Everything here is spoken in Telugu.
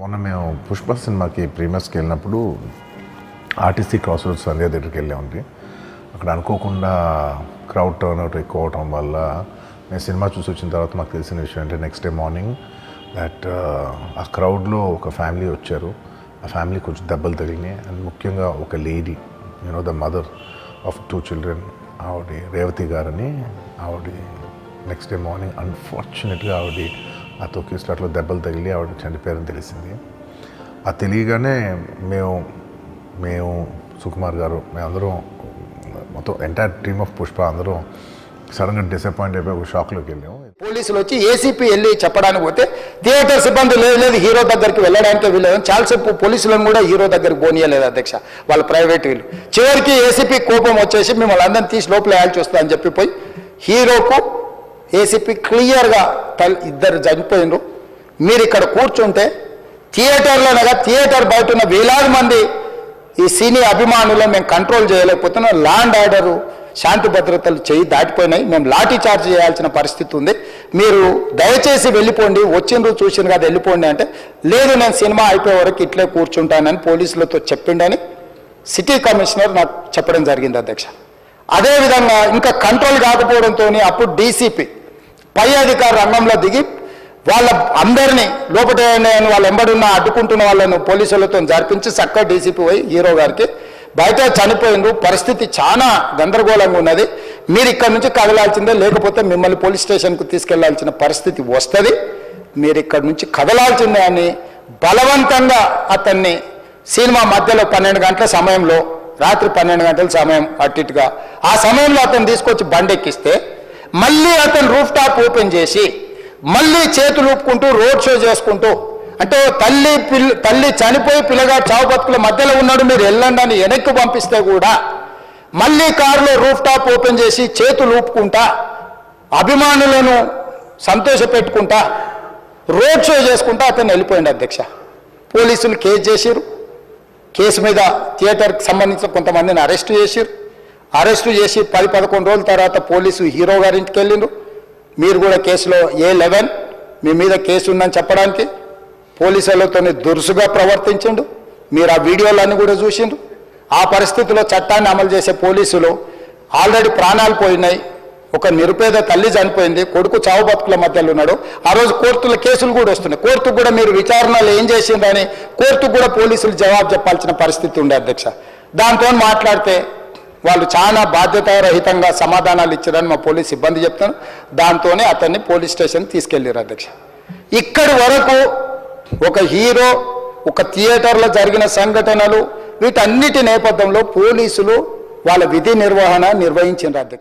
మొన్న మేము పుష్ప సినిమాకి ప్రీమియర్స్కి వెళ్ళినప్పుడు ఆర్టీసీ క్రాస్ రోడ్స్ సంధ్యా థియేటర్కి వెళ్ళామండి. అక్కడ అనుకోకుండా క్రౌడ్ టర్న్అవుట్ ఎక్కువ అవటం వల్ల నేను సినిమా చూసి వచ్చిన తర్వాత మాకు తెలిసిన విషయం అంటే నెక్స్ట్ డే మార్నింగ్ దట్ ఆ క్రౌడ్లో ఒక ఫ్యామిలీ వచ్చారు. ఆ ఫ్యామిలీ కొంచెం దెబ్బలు తగిలినాయి. అండ్ ముఖ్యంగా ఒక lady the mother of 2 children ఆవిడ రేవతి గారని ఆవిడ నెక్స్ట్ డే మార్నింగ్ అన్ఫార్చునేట్గా ఆవిడ ఆ తొక్కి స్టార్ట్లో దెబ్బలు తగిలి ఆవిడ చనిపోయారని తెలిసింది. అది తెలియగానే మేము సుకుమార్ గారు మేమందరం మొత్తం ఎంటైర్ టీమ్ ఆఫ్ పుష్ప అందరం సడన్గా డిసప్పాయింట్ అయిపోయి ఒక షాక్లోకి వెళ్ళాము. పోలీసులు వచ్చి ఏసీపీ వెళ్ళి చెప్పడానికి పోతే థియేటర్ సిబ్బంది లేదు హీరో దగ్గరికి వెళ్ళడానికి వీళ్ళని చాలాసేపు పోలీసులను కూడా హీరో దగ్గరికి పోనీయలేదు అధ్యక్ష, వాళ్ళ ప్రైవేట్ వీళ్ళు. చివరికి ఏసీపీ కోపం వచ్చేసి మిమ్మల్ని అందరినీ తీసి లోపల వేయాల్సి వస్తుందని చెప్పిపోయి హీరోకు ఏసీపీ క్లియర్గా ఇద్దరు చనిపోయినరు. మీరు ఇక్కడ కూర్చుంటే థియేటర్లోనగా థియేటర్ బయట ఉన్న వేలాది మంది ఈ సినీ అభిమానులను మేము కంట్రోల్ చేయలేకపోతున్నాం. లా అండ్ ఆర్డరు శాంతి భద్రతలు చేయి దాటిపోయినాయి. మేము లాఠీ చార్జ్ చేయాల్సిన పరిస్థితి ఉంది. మీరు దయచేసి వెళ్ళిపోండి, వచ్చిండ్రు చూసిన కదా వెళ్ళిపోండి అంటే లేదు నేను సినిమా అయిపోయే వరకు ఇట్లే కూర్చుంటానని పోలీసులతో చెప్పిండని సిటీ కమిషనర్ నాకు చెప్పడం జరిగింది అధ్యక్ష. అదేవిధంగా ఇంకా కంట్రోల్ కాకపోవడంతో అప్పుడు డీసీపీ పై అధికారి రంగంలో దిగి వాళ్ళ అందరినీ లోపల వాళ్ళ ఎంబడున్న అడ్డుకుంటున్న వాళ్ళను పోలీసులతో జరిపించి చక్కగా డీసీపీ పోయి హీరో గారికి బయట చనిపోయిండ్రు, పరిస్థితి చాలా గందరగోళంగా ఉన్నది, మీరు ఇక్కడి నుంచి కదలాల్సిందే లేకపోతే మిమ్మల్ని పోలీస్ స్టేషన్కు తీసుకెళ్లాల్సిన పరిస్థితి వస్తుంది, మీరు ఇక్కడి నుంచి కదలాల్సిందే అని బలవంతంగా అతన్ని సినిమా మధ్యలో 12 గంటల సమయంలో రాత్రి 12 గంటల సమయం అట్టిట్టుగా ఆ సమయంలో అతను తీసుకొచ్చి బండెక్కిస్తే మళ్ళీ అతను రూఫ్ టాప్ ఓపెన్ చేసి మళ్ళీ చేతులు ఊపుకుంటూ రోడ్ షో చేసుకుంటూ అంటే తల్లి చనిపోయి పిల్లగా చావు బతుకుల మధ్యలో ఉన్నాడు మీరు వెళ్ళండి అని వెనక్కి పంపిస్తే కూడా మళ్ళీ కారులో రూఫ్ టాప్ ఓపెన్ చేసి చేతులు ఊపుకుంటా అభిమానులను సంతోషపెట్టుకుంటా రోడ్ షో చేసుకుంటా అతను వెళ్ళిపోయింది అధ్యక్ష. పోలీసులు కేసు చేసిరు. కేసు మీద థియేటర్కి సంబంధించిన కొంతమందిని అరెస్టు చేసిరు. అరెస్టు చేసి 10-11 రోజుల తర్వాత పోలీసు హీరో గారి ఇంటికి వెళ్ళిండ్రు. మీరు కూడా కేసులో A11 మీ మీద కేసు ఉందని చెప్పడానికి పోలీసులతో దురుసుగా ప్రవర్తించిండు. మీరు ఆ వీడియోలన్నీ కూడా చూసిండ్రు. ఆ పరిస్థితిలో చట్టాన్ని అమలు చేసే పోలీసులు ఆల్రెడీ ప్రాణాలు పోయినాయి, ఒక నిరుపేద తల్లి చనిపోయింది, కొడుకు చావు బతుకుల మధ్యలో ఉన్నాడు. ఆ రోజు కోర్టుల కేసులు కూడా వస్తున్నాయి. కోర్టుకు కూడా మీరు విచారణలు ఏం చేసిండ్రని కోర్టుకు కూడా పోలీసులు జవాబు చెప్పాల్సిన పరిస్థితి ఉండే అధ్యక్ష. దాంతో మాట్లాడితే వాళ్ళు చాలా బాధ్యతారహితంగా సమాధానాలు ఇచ్చారని మా పోలీస్ సిబ్బంది చెప్తాను. దాంతోనే అతన్ని పోలీస్ స్టేషన్ తీసుకెళ్ళారు అధ్యక్ష. ఇక్కడి వరకు ఒక హీరో ఒక థియేటర్లో జరిగిన సంఘటనలు వీటన్నిటి నేపథ్యంలో పోలీసులు వాళ్ళ విధి నిర్వహణ నిర్వహించారు అధ్యక్ష.